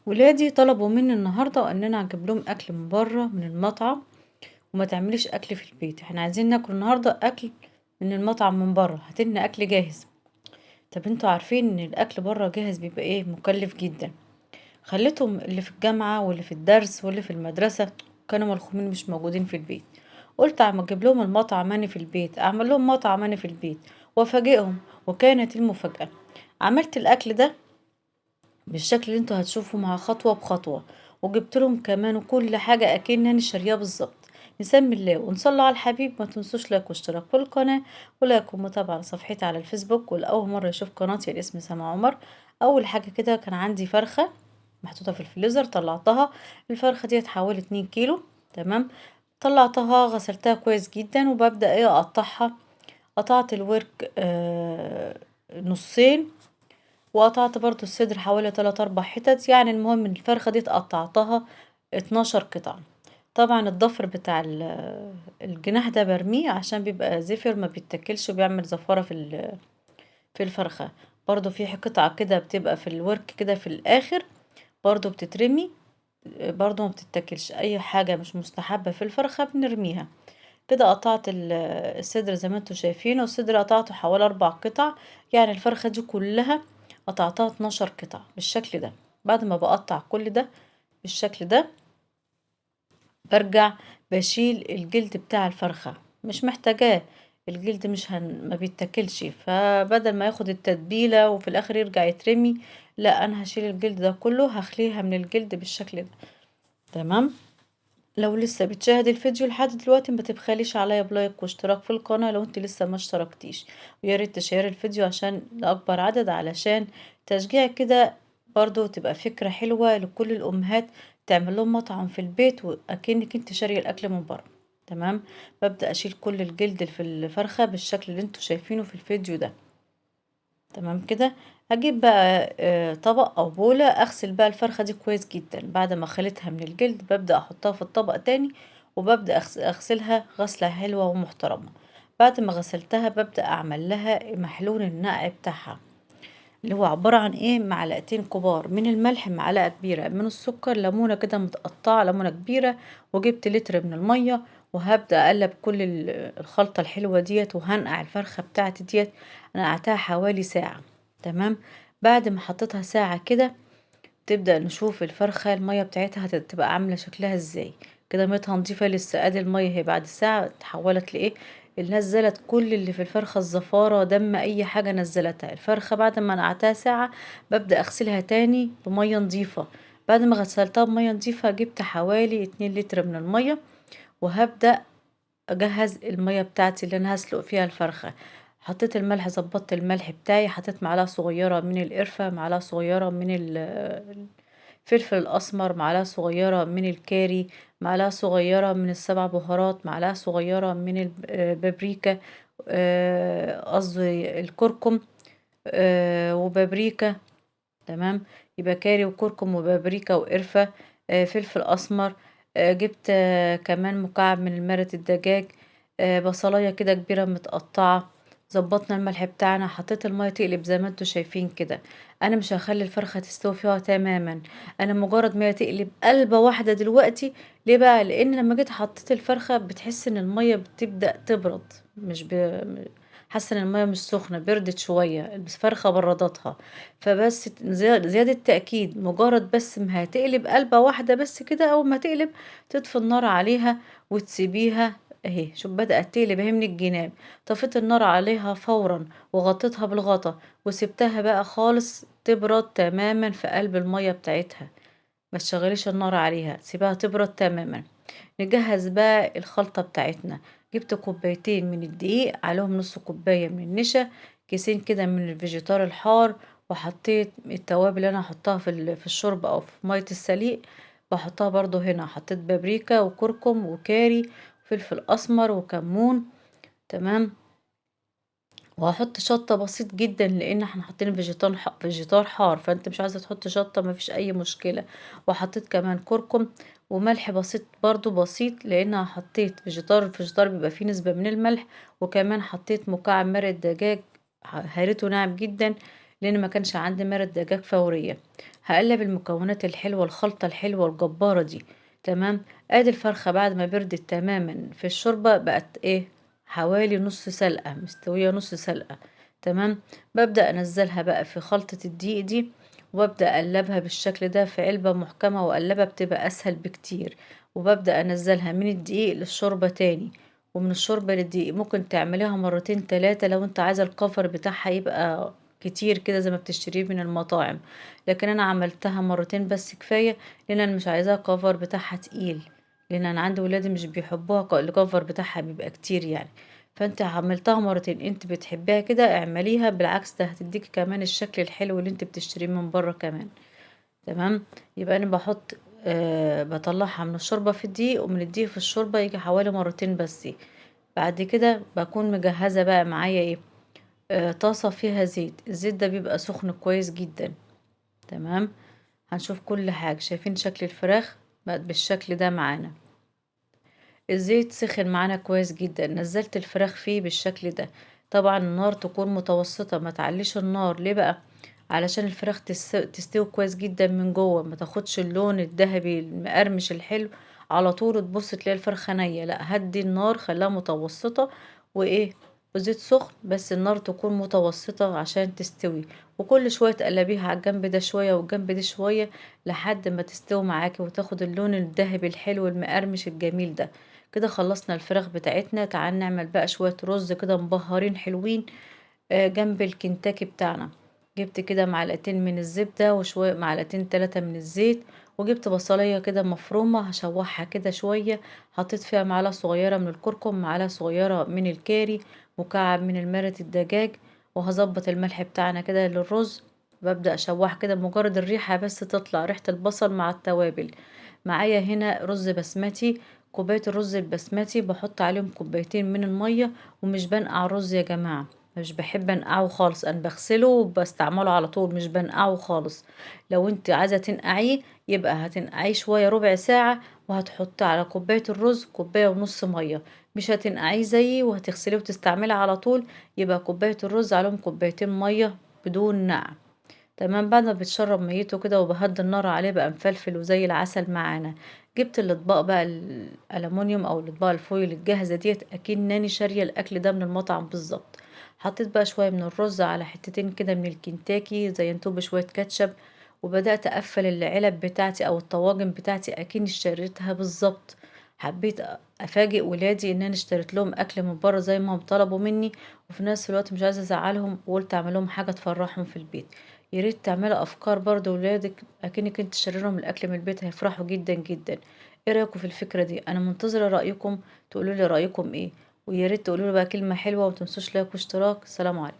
ولادي طلبوا مني النهارده اننا اجيب لهم اكل من بره من المطعم، وما تعمليش اكل في البيت. احنا عايزين ناكل النهارده اكل من المطعم من بره، هاتلنا اكل جاهز. طب انتوا عارفين ان الاكل بره جاهز بيبقى ايه؟ مكلف جدا. خليتهم اللي في الجامعه واللي في الدرس واللي في المدرسه كانوا ملخومين مش موجودين في البيت. قلت اما اجيب لهم المطعم انا في البيت، اعمل لهم مطعم انا في البيت وافاجئهم. وكانت المفاجاه، عملت الاكل ده بالشكل اللي انتوا هتشوفوا مع خطوة بخطوة، وجبت لهم كمان وكل حاجة اكنني شارياه بالظبط. نسمي الله ونصلي على الحبيب. ما تنسوش لايك واشتراك في القناة، ولايك ومتابعة على صفحتي على الفيسبوك. والأول مرة يشوف قناتي الاسم سما عمر. أول حاجة كده كان عندي فرخة محطوطة في الفريزر، طلعتها. الفرخة دي اتحولت 2 كيلو. تمام. طلعتها غسلتها كويس جدا وببدأ ايه اقطعها. قطعت الورك نصين، وقطعت برضو الصدر حوالي 3 4 حتت. يعني المهم ان الفرخة دي قطعتها 12 قطعة. طبعا الضفر بتاع الجناح ده برميه عشان بيبقى زفر ما بيتاكلش وبيعمل زفارة في الفرخة. برضو في قطعة كده بتبقى في الورك كده في الاخر، برضو بتترمي. برضو ما بتتاكلش. اي حاجة مش مستحبة في الفرخة بنرميها. كده قطعت الصدر زي ما انتوا شايفين، والصدر قطعته حوالي 4 قطع. يعني الفرخة دي كلها قطعتها 12 قطعة بالشكل ده. بعد ما بقطع كل ده بالشكل ده، برجع بشيل الجلد بتاع الفرخة، مش محتاجاه. الجلد مش ما بيتاكلش، فبدل ما ياخد التتبيلة وفي الاخر يرجع يترمي، لا انا هشيل الجلد ده كله، هخليها من الجلد بالشكل ده. تمام. لو لسه بتشاهد الفيديو لحد دلوقتي ما تبخليش عليا بلايك واشتراك في القناة لو انت لسه ما اشتركتيش. ويا ريت تشير الفيديو عشان لأكبر عدد، علشان تشجيع كده. برضو تبقى فكرة حلوة لكل الأمهات تعمل لهم مطعم في البيت وأكنك انت شارية الأكل من بره. تمام. ببدأ أشيل كل الجلد في الفرخة بالشكل اللي انتوا شايفينه في الفيديو ده. تمام كده. هجيب بقى طبق او بولة، اغسل بقى الفرخة دي كويس جدا. بعد ما خليتها من الجلد ببدأ احطها في الطبق تاني، وببدأ اغسلها غسلة حلوة ومحترمة. بعد ما غسلتها ببدأ اعمل لها محلول النقع بتاعها، اللي هو عبارة عن ايه؟ معلقتين كبار من الملح، معلقة كبيرة من السكر، ليمونة كده متقطعة، ليمونة كبيرة. وجبت لتر من المية، وهبدأ اقلب كل الخلطة الحلوة ديت، وهنقع الفرخة بتاعتي ديت. انا نقعتها حوالي ساعة. تمام. بعد ما حطيتها ساعة كده، تبدأ نشوف الفرخة المية بتاعتها هتبقى عاملة شكلها ازاي. كده ميتها نضيفة لسه. ادي المية هي بعد ساعة اتحولت لايه؟ نزلت كل اللي في الفرخة، الزفارة، دم، اي حاجة نزلتها الفرخة. بعد ما نقعتها ساعة ببدأ اغسلها تاني بمية نضيفة. بعد ما غسلتها بمية نضيفة جبت حوالي 2 لتر من المية، وهبدأ اجهز المية بتاعتي اللي انا هسلق فيها الفرخة. حطيت الملح، ظبطت الملح بتاعي، حطيت معلقة صغيرة من القرفة، معلقة صغيرة من الفلفل الاسمر، معلقة صغيرة من الكاري، معلقة صغيرة من السبع بهارات، معلقة صغيرة من البابريكا، قصدي الكركم، وبابريكا. تمام. يبقى كاري وكركم وبابريكا وقرفة، فلفل اسمر. جبت كمان مكعب من مرقة الدجاج، بصلاية كده كبيرة متقطعة. ظبطنا الملح بتاعنا، حطيت المية تقلب زي ما انتوا شايفين كده. انا مش هخلي الفرخة تستوي فيها تماما، انا مجرد ما هي تقلب قلبة واحدة دلوقتي. ليه بقى؟ لان لما جيت حطيت الفرخة بتحس ان المية بتبدأ تبرد. مش حاسه ان الميه مش سخنه، بردت شويه، الفرخه بردتها. فبس زيادة تأكيد، مجرد بس ما هتقلب قلبة واحدة بس كده. أول ما تقلب تطفي النار عليها وتسيبيها. اهي شوف بدأت تقلب اهي من الجناب. طفيت النار عليها فورا وغطيتها بالغطا، وسبتها بقى خالص تبرد تماما في قلب المية بتاعتها. ما تشغليش النار عليها، سيبها تبرد تماما. نجهز بقى الخلطة بتاعتنا. جبت كوبايتين من الدقيق، عليهم نص كوباية من النشا، كيسين كده من الفيجيتار الحار. وحطيت التوابل اللي انا هحطها في الشرب او في مية السليق، بحطها برضو هنا. حطيت بابريكا وكركم وكاري، فلفل اسمر وكمون. تمام. وهحط شطة بسيط جدا، لان احنا حاطين فيجيتار حار، فانت مش عايزة تحط شطة مفيش اي مشكلة. وحطيت كمان كركم وملح بسيط، برضو بسيط، لان أنا حطيت الفيجيتار بيبقى فيه نسبة من الملح. وكمان حطيت مكعب مرق دجاج، هريته ناعم جدا. لان ما كانش عندي مرقة دجاج فورية. هقلب المكونات الحلوة، الخلطة الحلوة الجبارة دي. تمام. ادي الفرخة بعد ما بردت تماما في الشوربة بقت ايه، حوالي نص سلقة، مستوية نص سلقة. تمام. ببدأ انزلها بقى في خلطة الدقيق دي، وببدأ اقلبها بالشكل ده في علبة محكمة، واقلبها بتبقى اسهل بكتير. وببدأ انزلها من الدقيق للشوربة تاني، ومن الشوربة للدقيق. ممكن تعمليها مرتين تلاتة لو انت عايزة الكفر بتاعها يبقى كتير كده زي ما بتشتريه من المطاعم. لكن انا عملتها مرتين بس كفاية، لان انا مش عايزاها الكفر بتاعها تقيل، لان انا عندي ولادي مش بيحبوها، الكفر بتاعها بيبقى كتير يعني. فانت عملتها مرتين، انت بتحبيها كده اعمليها، بالعكس ده هتديكي كمان الشكل الحلو اللي انت بتشتريه من بره كمان. تمام. يبقى انا بحط بطلعها من الشوربة في الدقيق، ومن الدقيق في الشوربة يجي حوالي مرتين بس. بعد كده بكون مجهزة بقى معايا ايه، طاسة فيها زيت. الزيت ده بيبقى سخن كويس جدا. تمام. هنشوف كل حاجة. شايفين شكل الفراخ بقت بالشكل ده معانا. الزيت سخن معانا كويس جدا، نزلت الفراخ فيه بالشكل ده. طبعا النار تكون متوسطة، ما تعليش النار. ليه بقى؟ علشان الفراخ تستوي كويس جدا من جوه، ما تاخدش اللون الذهبي المقرمش الحلو على طول تبص تلاقي الفرخة نية. لا، هدي النار، خليها متوسطة. وايه، وزيت سخن بس النار تكون متوسطة عشان تستوي. وكل شوية تقلبيها على الجنب ده شوية والجنب ده شوية، لحد ما تستوي معاكي وتاخد اللون الذهبي الحلو المقرمش الجميل ده. كده خلصنا الفراخ بتاعتنا. تعال نعمل بقى شوية رز كده مبهرين حلوين جنب الكنتاكي بتاعنا. جبت كده معلقتين من الزبدة، وشوية معلقتين تلاتة من الزيت. وجبت بصلية كده مفرومة هشوحها كده شوية. حطيت فيها معلقة صغيرة من الكركم، معلقة صغيرة من الكاري، مكعب من المرق الدجاج. وهظبط الملح بتاعنا كده للرز. ببدأ اشوح كده مجرد الريحة بس تطلع ريحة البصل مع التوابل. معايا هنا رز بسمتي. كوباية الرز البسمتي بحط عليهم كوبايتين من المية. ومش بنقع الرز يا جماعة، مش بحب انقعه خالص. انا بغسله وبستعمله على طول، مش بنقعه خالص. لو انت عايزة تنقعيه يبقى هتنقعيه شوية ربع ساعة، وهتحطي على كوباية الرز كوباية ونص مية. مش هتنقعيه زيي وهتغسليه وتستعمليه على طول، يبقى كوباية الرز عليهم كوبايتين مية بدون نقع. تمام. بعد ما بتشرب ميته كده وبهدي النار عليه بقى مفلفل وزي العسل معانا. جبت الاطباق بقى الالومنيوم او الاطباق الفويل الجاهزه ديت، اكنني شاريه الاكل ده من المطعم بالظبط. حطيت بقى شويه من الرز على حتتين كده من الكنتاكي، زينته بشويه كاتشب. وبدات اقفل العلب بتاعتي او الطواجن بتاعتي اكني اشتريتها بالظبط. حبيت افاجئ ولادي ان انا اشتريت لهم اكل من بره زي ما هم طلبوا مني، وفي نفس الوقت مش عايزه ازعلهم، وقلت اعمل لهم حاجه تفرحهم في البيت. يا ريت تعملي افكار برضو ولادك اكنك انت شاري لهم الاكل من البيت، هيفرحوا جدا جدا. ايه رايكم في الفكره دي؟ انا منتظره رايكم، تقولوا لي رايكم ايه. ويا ريت تقولوا لي بقى كلمه حلوه، ومتنسوش لايك واشتراك. سلام عليكم.